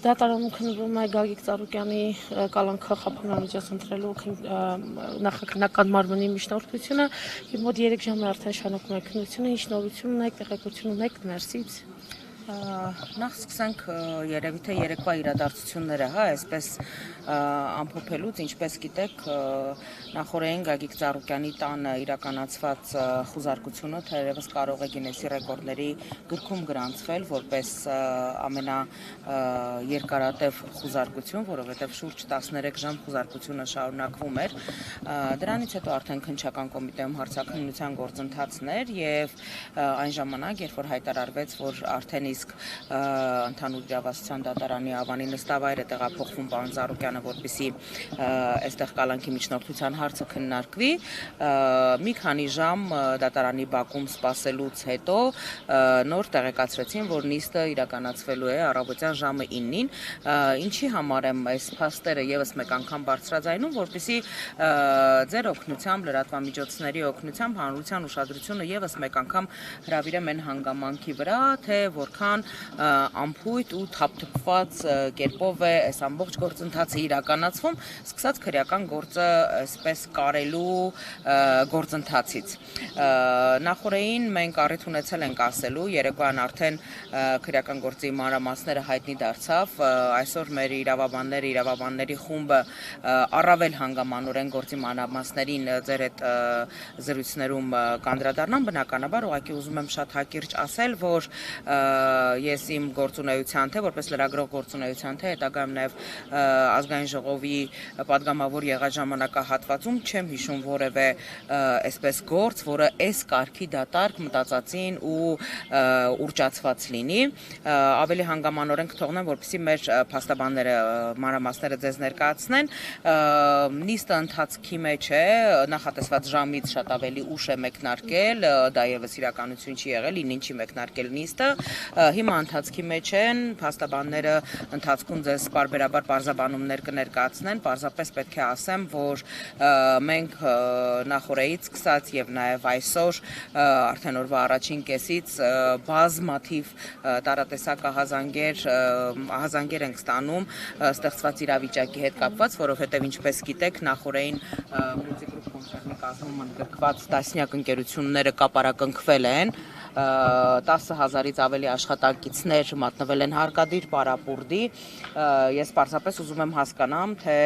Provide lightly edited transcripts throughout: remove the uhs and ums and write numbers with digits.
Դատարանում քննվում է Գագիկ Ծառուկյանի կալանքը խափանամիջոց ընտրելու նախաքննական մարմնի միջնորդությունը եւ մոտ 3 ժամ է արդեն շարունակում է քննությունը, ինչ նորություն ունեք, տեղեկություն ունեք ներսից։ Նախ սկսենք երևի թե երեկվա իրադարձությունները, այսպես ամփոփելուց, ինչպես գիտեք, նախորդին Գագիկ Ծառուկյանի տանը իրականացված խուզարկությունը թերևս կարող է Գինեսի ռեկորդների գրքում գրանցվել որպես ամենաերկարատև խուզարկություն, որովհետև շուրջ 13 ժամ խուզարկությունը շարունակվում էր։ Դրանից հետո արդեն քննչական կոմիտեում հարցաքննության գործընթացն էր եւ այն ժամանակ, երբ որ հայտարարվեց, որ արդեն իսկ ընդհանուր իրավասության դատարանի ավանի նստավայրը տեղափոխվում պարոն Ծառուկյանը, որպեսզի այստեղ կալանքի միջնորդության հարցը քննարկվի, մի քանի ժամ դատարանի բակում սպասելուց հետո նոր տեղեկացրեցին, որ նիստը իրականացվելու է առավոտյան ժամը 9-ին, ինչի համար եմ այս փաստերը եւս մեկ անգամ բարձրաձայնում, որպեսզի ձեր օգնությամբ, լրատվամիջոցների օգնությամբ հանրության ուշադրությունը եւս մեկ անգամ հրավիրեմ այն հանգամանքի վրա, թե որքան ամփույթ ու թափթփված կերպով է այս ամբողջ գործընթացը իրականացվում, սկսած քրեական գործը այսպես կարելու գործընթացից։ Նախորդին մենք առիթ ունեցել ենք ասելու, երեկոյան արդեն քրեական գործի մանրամասները հայտնի դարձավ, այսօր մեր իրավաբանների խումբը առավել հանգամանորեն գործի մանրամասներին ձեր հետ զրույցներում կանդրադառնամ, բնականաբար ուղղակի ուզում եմ շատ հակիրճ ասել, որ ես իմ գործունեության թե որպես լրագրող գործունեության թե հետագայում նաև ազգային ժողովի պատգամավոր եղած ժամանակահատվածում չեմ հիշում որևէ այսպես գործ, որը այս կարգի դատարկ մտածածին ու ուռճացված լինի, ավելի հանգամանորեն կթողնեմ, որպեսզի մեր փաստաբանները մանրամասները ձեզ ներկայացնեն, նիստը ընթացքի մեջ է, նախատեսված ժամից շատ ավելի ուշ է մեկնարկել, դա եւս իրականություն չի եղել, ինչի մեկնարկել նիստը, հիմա ընթացքի մեջ են, փաստաբանները ընթացքում ձեզ պարբերաբար պարզաբանումներ կներկայացնեն, պարզապես պետք է ասեմ, որ մենք նախորդից սկսած եւ նաեւ այսօր արդեն օրվա առաջին կեսից բազմաթիվ տարատեսակ ահազանգեր ենք ստանում ստեղծված իրավիճակի հետ կապված, որովհետեւ ինչպես գիտեք, նախորդին Multigroup կոնցեռնի կազմում ընդգրկված տասնյակ ընկերությունները կապարակնքվել են, 10,000-ից ավելի աշխատակիցներ մատնվել են հարկադիր պարապուրդի, ես պարզապես ուզում եմ հասկանամ, թե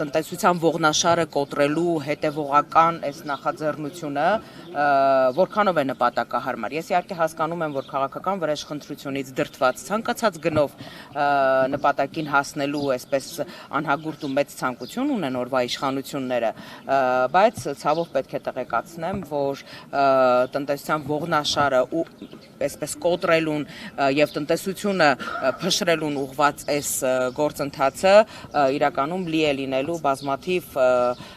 տնտեսության ողնաշարը կոտրելու հետևողական այս նախաձեռնությունը որքանով է նպատակահարմար։ Ես իհարկե հասկանում եմ, որ քաղաքական վրեժխնդրությունից դրդված ցանկացած գնով նպատակին հասնելու այսպես անհագուրտ ու մեծ ցանկություն ունեն օրվա իշխանությունները, բայց ցավով պետք է տեղեկացնեմ, որ տնտեսության ողնաշարը ու այսպես կոտրելուն եւ տնտեսությունը փշրելուն ուղղված այս գործընթացը իրականում լի է լինելու բազմաթիվ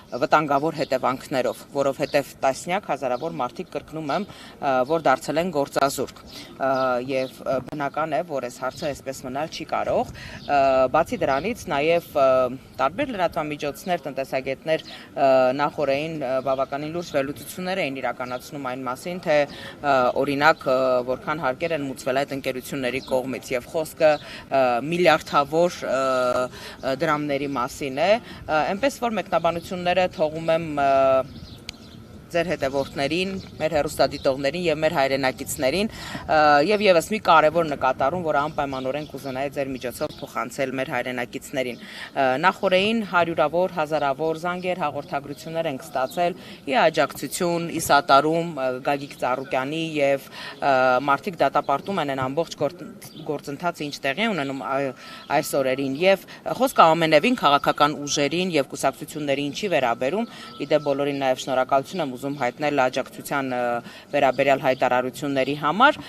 վտանգավոր հետևանքներով, որովհետև տասնյակ հազարավոր մարդիկ կրկնում եմ, որ դարձել են գործազուրկ եւ բնական է, որ այս հարցը այսպես մնալ չի կարող, բացի դրանից նաեւ տարբեր լրատվամիջոցներ, տնտեսագետներ նախորդին բավականին լուրջ վերլուծություններ էին իրականացնում այն մասին, թե օրինակ որքան հարկեր են մուծվել այդ ընկերությունների կողմից եւ խոսքը միլիարդավոր դրամների մասին է, այնպես որ մեկնաբանությունները թողում եմ ձեր հետևորդներին, մեր հեռուստադիտողներին եւ մեր հայրենակիցներին եւ եւս մի կարեւոր նկատառում, որ անպայմանորեն կուզենայի ձեր միջոցով փոխանցել մեր հայրենակիցներին։ Նախորդին հարյուրավոր, հազարավոր զանգեր, հաղորդագրություններ ենք ստացել ի աջակցություն, ի սատարում Գագիկ Ծառուկյանի եւ մարդիկ դատապարտում են ամբողջ գործընթացը, ինչ տեղի ունենում այս օրերին եւ խոսքը ամենևին քաղաքական ուժերին եւ կուսակցություններին չի վերաբերում, իդե բոլորին նաեւ շնորհակալություն եմ ուզում հայտնել աջակցության վերաբերյալ հայտարարությունների համար,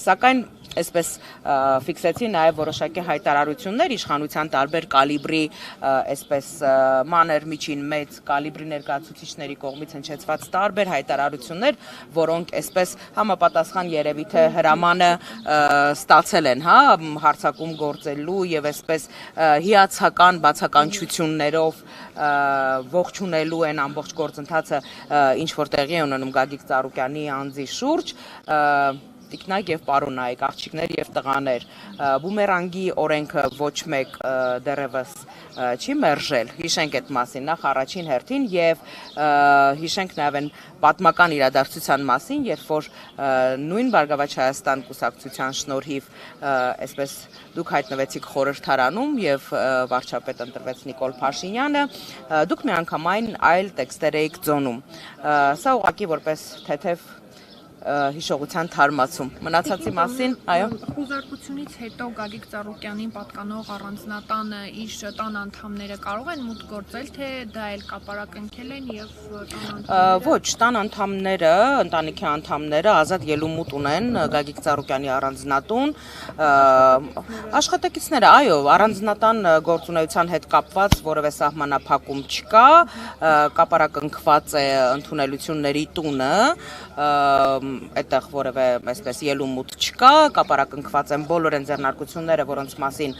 սակայն այսպես ֆիքսեցի նաև որոշակի հայտարարություններ իշխանության տարբեր կալիբրի, այսպես մանր, միջին, մեծ կալիբրի ներկայացուցիչների կողմից հնչեցված տարբեր հայտարարություններ, որոնք այսպես համապատասխան երևի թե հրամանը ստացել են, հարցակում գործելու եւ այսպես հիացական բացականչություններով ողջունելու են ամբողջ գործընթացը, ինչ որ տեղի է ունենում Գագիկ Ծառուկյանի անձի շուրջ, տիկնակ եւ պարոնայք, աղջիկներ եւ տղաներ, բումերանգի օրենքը ոչ մեկ դեռևս չի մերժել, հիշենք այդ մասին նախ առաջին հերթին եւ հիշենք նաեւ այն պատմական իրադարձության մասին, երբ որ նույն Բարգավաճ Հայաստան կուսակցության շնորհիվ այսպես դուք հայտնվեցիք խորհրդարանում եւ վարչապետ ընտրվեց Նիկոլ Փաշինյանը, դուք միանգամայն այլ տեքստեր եք ձոնում։ Սա ուղղակի որպես թեթև հիշողության թարմացում։ Մնացածի մասին, այո։ Խոզարկությունից հետո Գագիկ Ծառուկյանին պատկանող առանձնատանը իր տան անդամները կարող են մուտք գործել, թե դա էլ կապարակնքել են եւ Ոչ, տան անդամները, ընտանիքի անդամները ազատ ելումուտ ունեն Գագիկ Ծառուկյանի առանձնատուն։ Աշխատակիցները, այո, առանձնատան գործունեության հետ կապված որևէ սահմանափակում չկա, կապարակնքված է ընդունելությունների տունը, այդտեղ որևէ այսպես ելումուտ չկա, կապարակնքված են բոլոր այն ձեռնարկությունները, որոնց մասին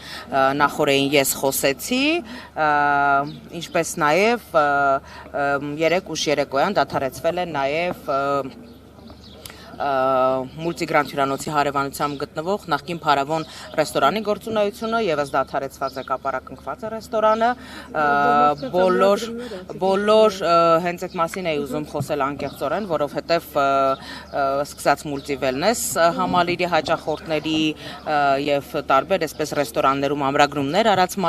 նախորդին ես խոսեցի, ինչպես նաև երեք ուշ երեկոյան դադարեցվել է նաև մուլտիգրանտ հյուրանոցի հարևանությամբ գտնվող նախկին Փարավոն ռեստորանի գործունեությունը եւս դադարեցված է կապարակնքված է ռեստորանը բոլոր հենց այդ մասին էի ուզում խոսել անկեղծորեն, որովհետեւ սկսած մուլտիվելնես համալիրի հաճախորդների եւ տարբեր այսպես ռեստորաններում ամրագրումներ արած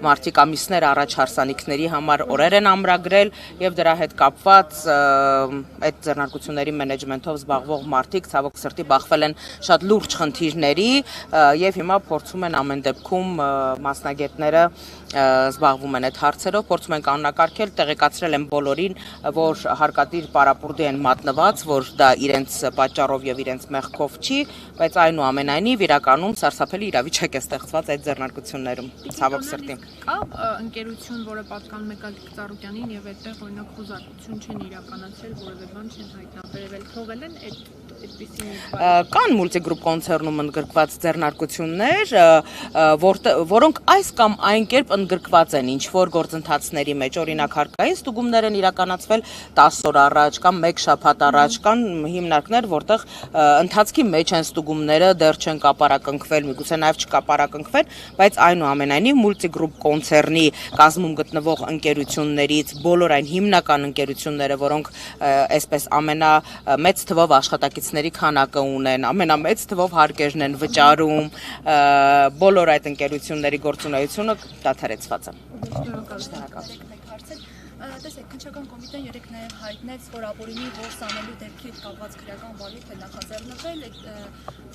մարդիկ ամիսներ առաջ հարսանիքների համար օրեր են ամրագրել եւ դրա հետ կապված այդ ձեռնարկությունների մենեջմենթով զբաղվող մարդիկ ցավոք սրտի բախվել են շատ լուրջ խնդիրների եւ հիմա փորձում են ամեն դեպքում մասնագետները զբաղվում են այդ հարցերով, փորձում են կանոնակարգել, տեղեկացրել են բոլորին, որ հարկադիր պարապուրդի են մատնված, որ դա իրենց պատճառով եւ իրենց մեղքով չի, բայց այնուամենայնիվ իրականում սարսափելի իրավիճակ է ստեղծված այդ ձեռնարկություններում, ցավոք սրտի։ Կա ընկերություն, որը պատկանում է Գագիկ Ծառուկյանին եւ այդտեղ օրինակ խոզարկություն չեն իրականացրել, որևէ բան չեն հայտնաբերել, թողել են այդպիսի կան մուլտիգրուպ կոնցերնում ընդգրկված ձեռնարկություններ, որոնք այս կամ այն կերպ ընդգրկված են ինչ-որ գործընթացների մեջ, օրինակ հարկային ստուգումներ են իրականացվել 10 օր առաջ կամ 1 շաբաթ առաջ, կան հիմնարկներ, որտեղ ընթացքի մեջ են ստուգումները, դեռ չեն կապարակնքվել, միգուցե նաև չկապարակնքվել, բայց այնուամենայնիվ մուլտիգրուպ կոնցերնի կազմում գտնվող ընկերություններից բոլոր այն հիմնական ընկերությունները, որոնք այսպես ամենամեծ թվով աշխատակիցների քանակը ունեն, ամենամեծ թվով հարկերն են վճարում, բոլոր այդ ընկերությունների գործունեությունը դադարեցված է։ Տեսեք, քննչական կոմիտեն երեք նաև հայտնեց, որ ապօրինի որս անելու դեպքի հետ կապված քրեական վարույթ է նախաձեռնվել,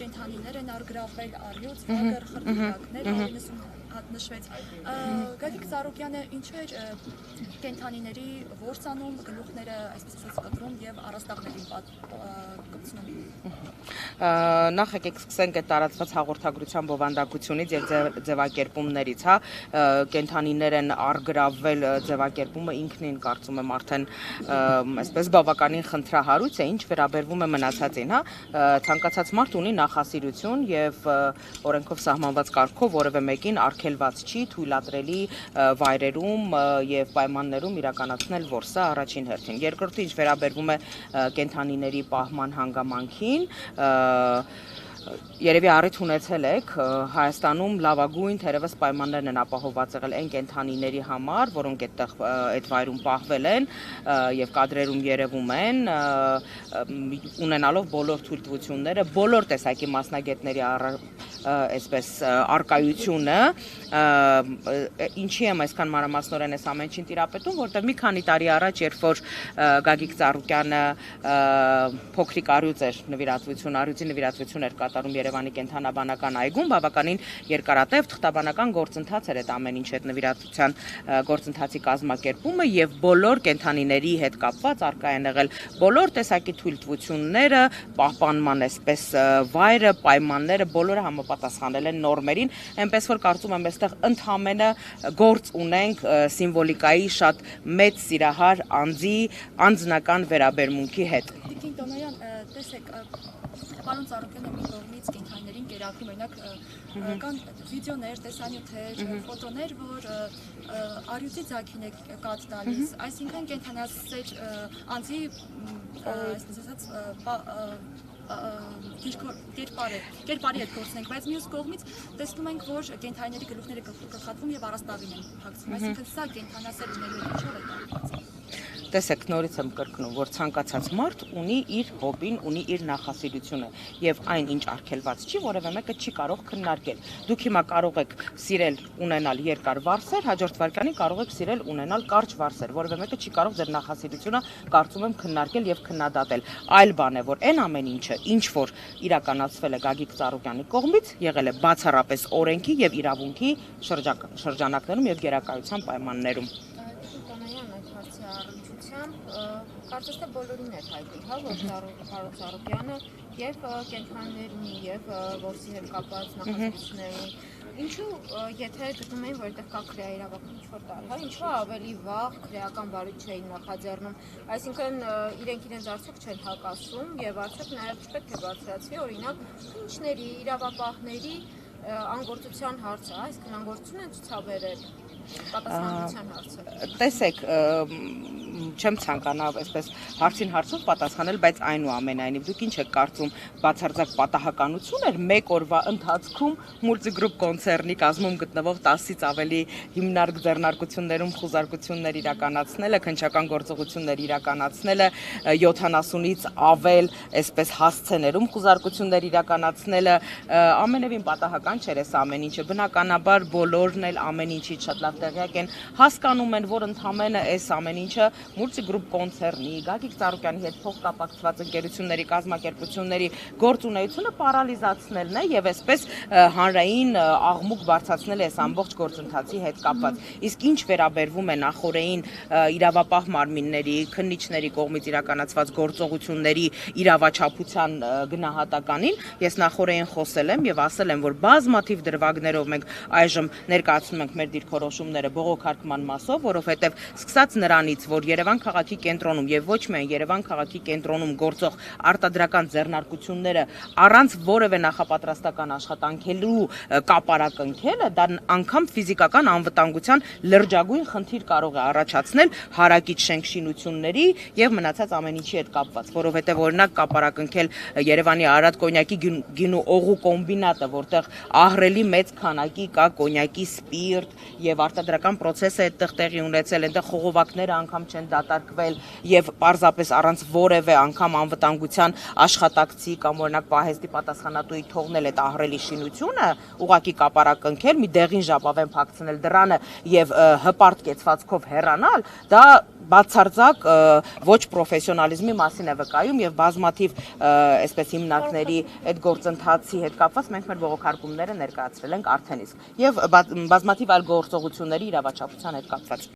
կենդանիներ են առգրավվել, առյուծ, վագր, խրտվիլակներ, 90 հատ նշվեց։ Գագիկ Ծառուկյանը ինչու էր կենդանիների որս անում, գլուխները այսպես ասած կտրում եւ առաստաղներին կպցնում։ Նախ եկեք սկսենք այդ տարածված հաղորդագրության բովանդակությունից եւ ձևակերպումներից, հա, կենդանիներ են առգրավվել ձևակերպումը ինքնին կարծում եմ արդեն այսպես բավականին խնդրահարույց է, ինչ վերաբերվում է մնացածին, հա, ցանկացած մարդ ունի նախասիրություն եւ օրենքով սահմանված կարգով որևէ մեկին արգելված չի թույլատրելի վայրերում եւ պայմաններում իրականացնել որսը առաջին հերթին։ Երկրորդը ինչ վերաբերվում է կենդանիների պահման հանգամանքին, երևի առիթ ունեցել եք Հայաստանում լավագույն թերևս պայմաններն են ապահովված եղել այն կենդանիների համար, որոնք այդտեղ այդ վայրում պահվել են եւ կադրերում երևում են, ունենալով բոլոր թույլտվությունները, բոլոր տեսակի մասնագետների այսպես արկայությունը, ինչի եմ այսքան մանրամասնորեն այս ամեն ինչին տիրապետում, որտեղ մի քանի տարի առաջ, երբ որ Գագիկ Ծառուկյանը փոքրիկ առյուծ էր առյուծի նվիրատվություն էր կատարում Երևանի կենթանաբանական այգում, բավականին երկարատև թղթաբանական գործընթաց էր այդ ամեն ինչ այդ նվիրատվության գործընթացի կազմակերպումը եւ բոլոր կենդանիների հետ կապված արկա են եղել բոլոր տեսակի թույլտվությունները, պահպանման այսպես վայրը, պայմանները բոլորը համապատասխանել են նորմերին, այնպես որ կարծում եմ այստեղ ընդհանրապես գործ ունենք սիմվոլիկայի շատ մեծ սիրահար անձի անձնական վերաբերմունքի հետ։ Տիկին Տոնոյան, տեսեք, պարոն Ծառուկյանը մի կողմից կենդանիներին կերակրում, օրինակ կան վիդեոներ, տեսանյութեր, ֆոտոներ, որ առյուծի ձագին է կաթ տալիս, այսինքն կենդանասեր անձի այսպես ասած կերպարի հետ գործնենք, բայց մյուս կողմից տեսնում ենք, որ կենդանիների գլուխները գլխատվում եւ առաստաղին են փակվում, այսինքն սա կենդանասեր ունելու ինչով է կապված։ Տեսեք, նորից եմ կրկնում, որ ցանկացած մարդ ունի իր հոբին, ունի իր նախասիրությունը եւ այն ինչ արգելված չի, որևէ մեկը չի կարող քննարկել։ Դուք հիմա կարող եք սիրել ունենալ երկար վարսեր, հաջորդ վարքանի կարող եք սիրել ունենալ կարճ վարսեր, որևէ մեկը չի կարող ձեր նախասիրությունը կարծում եմ քննարկել եւ քննադատել։ Այլ բան է, որ այն ամեն ինչը, ինչ որ իրականացվել է Գագիկ Ծառուկյանի կողմից, եղել է բացառապես օրենքի եւ իրավունքի շրջանակներում եւ գերակայության պայմաններում։ Կարծես թե բոլորին է հայտնի, հա, որ Պարոն Ծառուկյանը եւ կենդանիներին եւ որսի հետ կապված նախասիրություններին, ինչու եթե գտնում էին, որ այդտեղ կա քրեաիրավական ինչ-որ տար, հա, ինչու ավելի վաղ քրեական բարույթ չէին նախաձեռնում, այսինքն իրենց արդյոք չեն հակասում եւ արդյոք նաեւ պետք է բարձրացվի, օրինակ, քննիչների, իրավապահների անգործության հարցը, այսինքն անգործություն են ցուցաբերել պատասխանատվության հարցը։ Տեսեք, չեմ ցանկանա այսպես հարցին հարցով պատասխանել, բայց այնուամենայնիվ դուք ինչ եք կարծում, բացարձակ պատահականություն էր մեկ օրվա ընթացքում Multigroup կոնցեռնի կազմում գտնվող 10-ից ավելի հիմնարկ ձեռնարկություններում խուզարկություններ իրականացնելը, քննչական գործողություններ իրականացնելը, 70-ից ավել այսպես հասցեներում խուզարկություններ իրականացնելը, ամենևին պատահական չէր այս ամեն ինչը, բնականաբար բոլորն էլ ամեն ինչից շատ լավ տեղյակ են, հասկանում են, որ ընդհանրապես այս ամեն ինչը Multigroup կոնցեռնի, Գագիկ Ծառուկյանի հետ փոխկապակցված ընկերությունների, կազմակերպությունների գործունեությունը պարալիզացնելն է եւ այսպես հանրային աղմուկ բարձրացնել այս ամբողջ գործընթացի հետ կապված։ Իսկ ինչ վերաբերվում է նախորդային իրավապահ մարմինների, քննիչների կողմից իրականացված գործողությունների իրավաչափության գնահատականին, ես նախորդային խոսել եմ եւ ասել եմ, որ բազմաթիվ դրվագներով մենք այժմ ներկայացնում ենք մեր դիրքորոշումները բողոքարկման մասով, որովհետեւ սկսած նրանից, որ Երևան քաղաքի կենտրոնում եւ ոչ միայն Երևան քաղաքի կենտրոնում գործող արտադրական ձեռնարկությունները առանց որևէ նախապատրաստական աշխատանքելու կապարակնքելը դա անգամ ֆիզիկական անվտանգության լրջագույն խնդիր կարող է առաջացնել հարակից շենքշինությունների եւ մնացած ամեն ինչի հետ կապված, որովհետեւ օրինակ կապարակնքել Երևանի Արադ կոնյակի գինու օղու կոմբինատը, որտեղ ահռելի մեծ քանակի կա կոնյակի սպիրտ եւ արտադրական process-ը այդտեղ տեղի ունեցել, այնտեղ խողովակները անգամ չեն դատարկվել եւ պարզապես առանց որևէ անգամ անվտանգության աշխատակցի կամ օրինակ պահեստի պատասխանատուի թողնել այդ ահռելի շինությունը, ուղակի կապարակնքել, մի դեղին ժապավեն փակցնել դռանը եւ հպարտ կեցվածքով հեռանալ, դա բացարձակ ոչ պրոֆեսիոնալիզմի մասին է վկայում եւ բազմաթիվ այսպես հիմնարկների այդ գործընթացի հետ կապված մենք մեր բողոքարկումները ներկայացրել ենք արդեն իսկ եւ բազմաթիվ այլ գործողությունների իրավաչափության հետ կապված